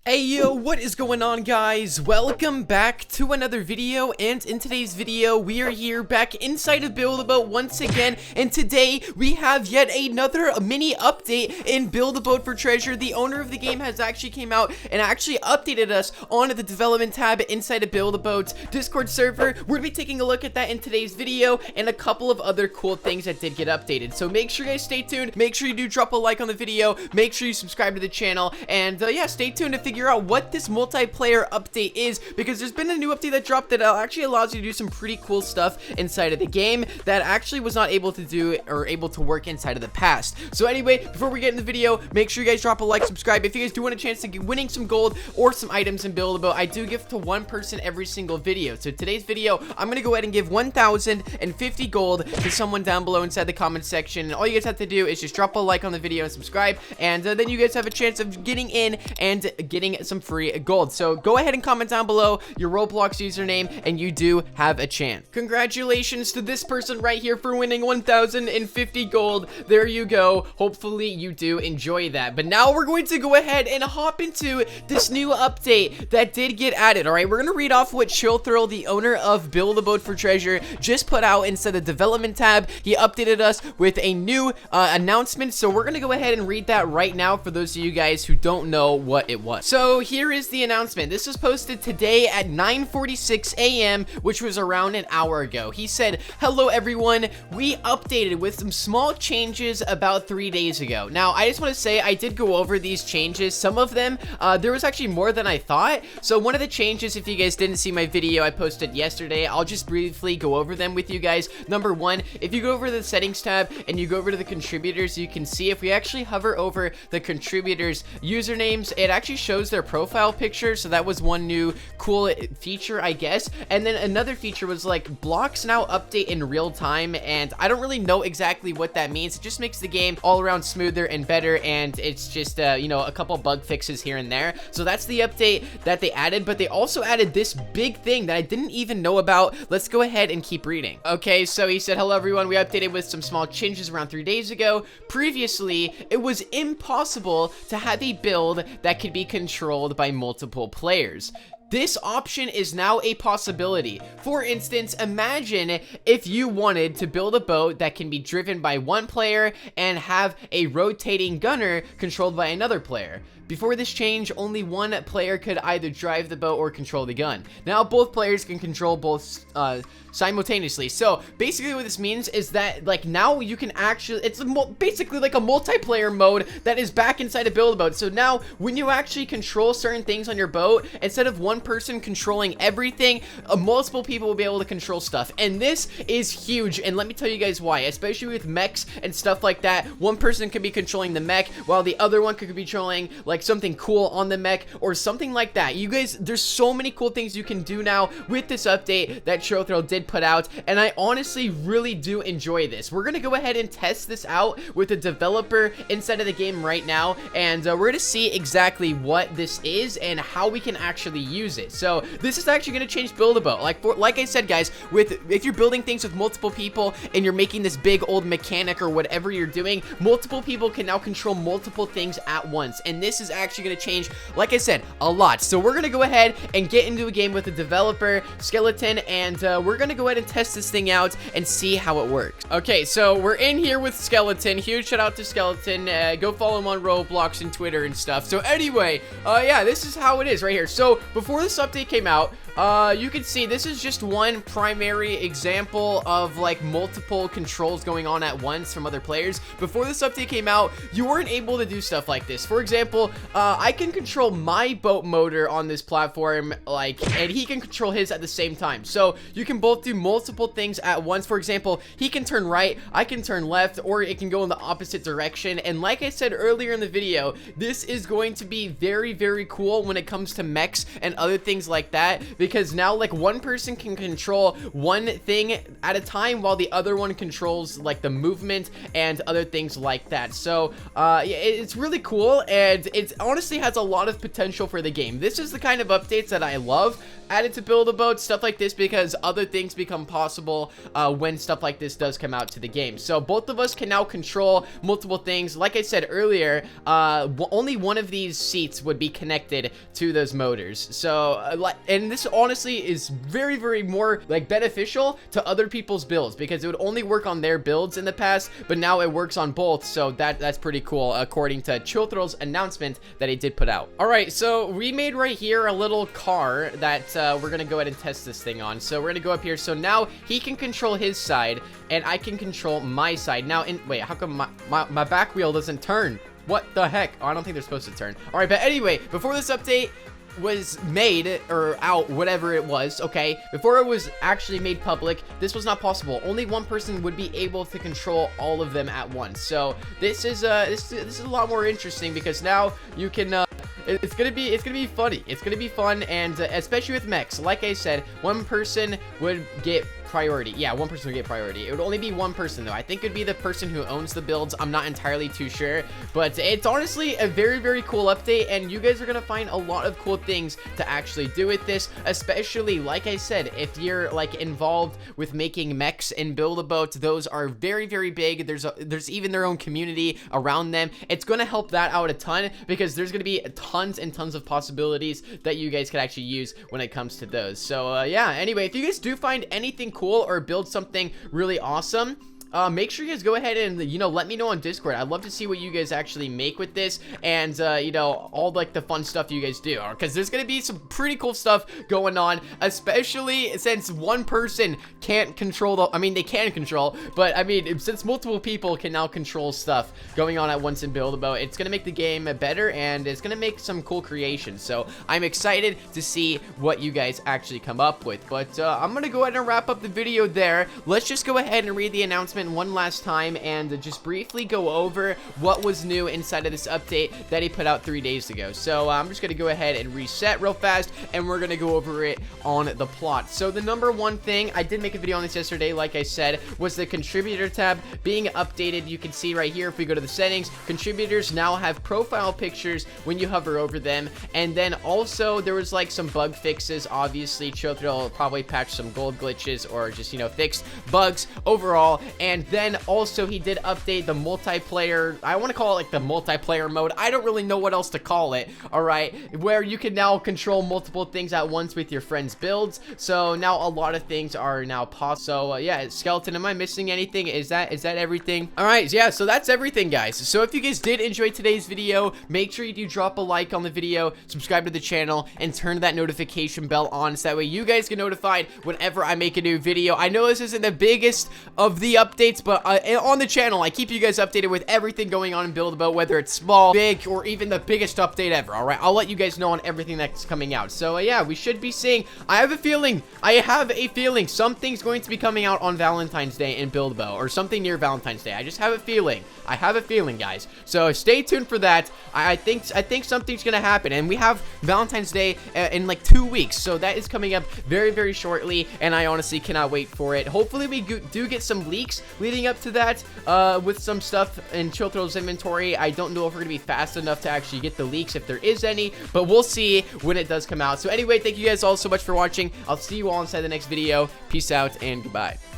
Hey yo, what is going on, guys? Welcome back to another video, and in today's video we are here back inside of Build-A-Boat once again, and today we have yet another mini update in Build-A-Boat for Treasure. The owner of the game has actually came out and actually updated us on the development tab inside of Build-A-Boat's Discord server. We're gonna be taking a look at that in today's video and a couple of other cool things that did get updated, so make sure you guys stay tuned. Make sure you do drop a like on the video, make sure you subscribe to the channel, and yeah, stay tuned to figure out what this multiplayer update is, because there's been a new update that dropped that actually allows you to do some pretty cool stuff inside of the game that actually was not able to do or able to work inside of the past. So anyway, before we get in the video, make sure you guys drop a like, subscribe. If you guys do want a chance to get winning some gold or some items in Build-A-Boat, I do give to one person every single video. So today's video, I'm gonna go ahead and give 1,050 gold to someone down below inside the comment section, and all you guys have to do is just drop a like on the video and subscribe, and then you guys have a chance of getting in and getting some free gold. So go ahead and comment down below your Roblox username and you do have a chance. Congratulations to this person right here for winning 1,050 gold. There you go. Hopefully you do enjoy that. But now we're going to go ahead and hop into this new update that did get added. All right, we're going to read off what Chill Thrill, the owner of Build-A-Boat for Treasure, just put out inside the development tab. He updated us with a new announcement, so we're going to go ahead and read that right now for those of you guys who don't know what it was. So here is the announcement. This was posted today at 9:46 a.m., which was around an hour ago. He said, "Hello everyone, we updated with some small changes about 3 days ago." Now, I just want to say I did go over these changes. Some of them, there was actually more than I thought. So one of the changes, if you guys didn't see my video I posted yesterday, I'll just briefly go over them with you guys. Number one, if you go over to the settings tab and you go over to the contributors, you can see if we actually hover over the contributors usernames, it actually shows their profile picture. So that was one new cool feature, I guess. And then another feature was like blocks now update in real time, and I don't really know exactly what that means. It just makes the game all around smoother and better, and it's just you know, a couple bug fixes here and there. So that's the update that they added, but they also added this big thing that I didn't even know about. Let's go ahead and keep reading. Okay, so he said, "Hello everyone, we updated with some small changes around 3 days ago. Previously, it was impossible to have a build that could be controlled by multiple players. This option is now a possibility. For instance, imagine if you wanted to build a boat that can be driven by one player and have a rotating gunner controlled by another player. Before this change, only one player could either drive the boat or control the gun. Now both players can control both simultaneously." So basically what this means is that like now you can actually, it's basically like a multiplayer mode that is back inside of Build-A-Boat. So now when you actually control certain things on your boat, instead of one person controlling everything, multiple people will be able to control stuff. And this is huge, and let me tell you guys why. Especially with mechs and stuff like that, one person could be controlling the mech while the other one could be controlling like something cool on the mech or something like that. You guys, there's so many cool things you can do now with this update that Chill Thrill did put out, and I honestly really do enjoy this. We're gonna go ahead and test this out with a developer inside of the game right now, and we're gonna see exactly what this is and how we can actually use it. So this is actually gonna change Build-A-Boat. Like I said, guys, if you're building things with multiple people and you're making this big old mechanic or whatever you're doing, multiple people can now control multiple things at once, and this is actually going to change, like I said, a lot. So we're going to go ahead and get into a game with the developer Skeleton, and we're going to go ahead and test this thing out and see how it works. Okay, so we're in here with Skeleton. Huge shout out to Skeleton. Go follow him on Roblox and Twitter and stuff. So anyway, yeah, this is how it is right here. So before this update came out, you can see this is just one primary example of like multiple controls going on at once from other players. Before this update came out, you weren't able to do stuff like this. For example, I can control my boat motor on this platform, like, and he can control his at the same time. So you can both do multiple things at once. For example, he can turn right, I can turn left, or it can go in the opposite direction. And like I said earlier in the video, this is going to be very, very cool when it comes to mechs and other things like that, because now like one person can control one thing at a time while the other one controls like the movement and other things like that. So yeah, it's really cool, and it honestly has a lot of potential for the game. This is the kind of updates that I love added to Build-A-Boat, stuff like this, because other things become possible when stuff like this does come out to the game. So both of us can now control multiple things. Like I said earlier, only one of these seats would be connected to those motors. So and this honestly is very, very more like beneficial to other people's builds, because it would only work on their builds in the past, but now it works on both. So that's pretty cool, according to Chilthrill's announcement that he did put out. All right, so we made right here a little car that we're gonna go ahead and test this thing on. So we're gonna go up here. So now he can control his side and I can control my side. Now, wait, how come my back wheel doesn't turn? What the heck? Oh, I don't think they're supposed to turn. All right, but anyway, before this update was made or out, whatever it was, okay, before it was actually made public, this was not possible. Only one person would be able to control all of them at once. So this is this is a lot more interesting, because now you can it's gonna be funny. It's gonna be fun, and especially with mechs, like I said, one person would get priority. Yeah, one person would get priority. It would only be one person, though. I think it would be the person who owns the builds. I'm not entirely too sure, but it's honestly a very, very cool update, and you guys are gonna find a lot of cool things to actually do with this, especially, like I said, if you're like involved with making mechs and Build-A-Boat. Those are very, very big. There's even their own community around them. It's gonna help that out a ton, because there's gonna be tons and tons of possibilities that you guys could actually use when it comes to those. So yeah, anyway, if you guys do find anything cool or build something really awesome, make sure you guys go ahead and, you know, let me know on Discord. I'd love to see what you guys actually make with this, and, you know, all, like, the fun stuff you guys do, because there's gonna be some pretty cool stuff going on, especially since one person can't control I mean, they can control, but, I mean, since multiple people can now control stuff going on at once in Build-A-Boat, it's gonna make the game better, and it's gonna make some cool creations. So I'm excited to see what you guys actually come up with, but, I'm gonna go ahead and wrap up the video there. Let's just go ahead and read the announcement one last time and just briefly go over what was new inside of this update that he put out 3 days ago. So I'm just gonna go ahead and reset real fast, and we're gonna go over it on the plot. So the number one thing, I did make a video on this yesterday, like I said, was the contributor tab being updated. You can see right here, if we go to the settings, contributors now have profile pictures when you hover over them. And then also there was like some bug fixes. Obviously Chilthrill probably patched some gold glitches, or just, you know, fixed bugs overall. And then also he did update the multiplayer, I want to call it like the multiplayer mode, I don't really know what else to call it, alright, where you can now control multiple things at once with your friends' builds. So now a lot of things are now possible. So yeah, Skeleton, am I missing anything? Is that everything? Alright, yeah, so that's everything, guys. So if you guys did enjoy today's video, make sure you do drop a like on the video, subscribe to the channel, and turn that notification bell on, so that way you guys get notified whenever I make a new video. I know this isn't the biggest of the updates, but on the channel, I keep you guys updated with everything going on in Build-A-Boat, whether it's small, big, or even the biggest update ever, alright? I'll let you guys know on everything that's coming out. So, yeah, we should be seeing, I have a feeling something's going to be coming out on Valentine's Day in Build-A-Boat, or something near Valentine's Day. I just have a feeling. I have a feeling, guys. So, stay tuned for that. I think something's gonna happen, and we have Valentine's Day in like 2 weeks, so that is coming up very, very shortly, and I honestly cannot wait for it. Hopefully, we do get some leaks leading up to that with some stuff in Chilthrill's inventory. I don't know if we're gonna be fast enough to actually get the leaks, if there is any, but we'll see when it does come out. So anyway, thank you guys all so much for watching. I'll see you all inside the next video. Peace out and goodbye.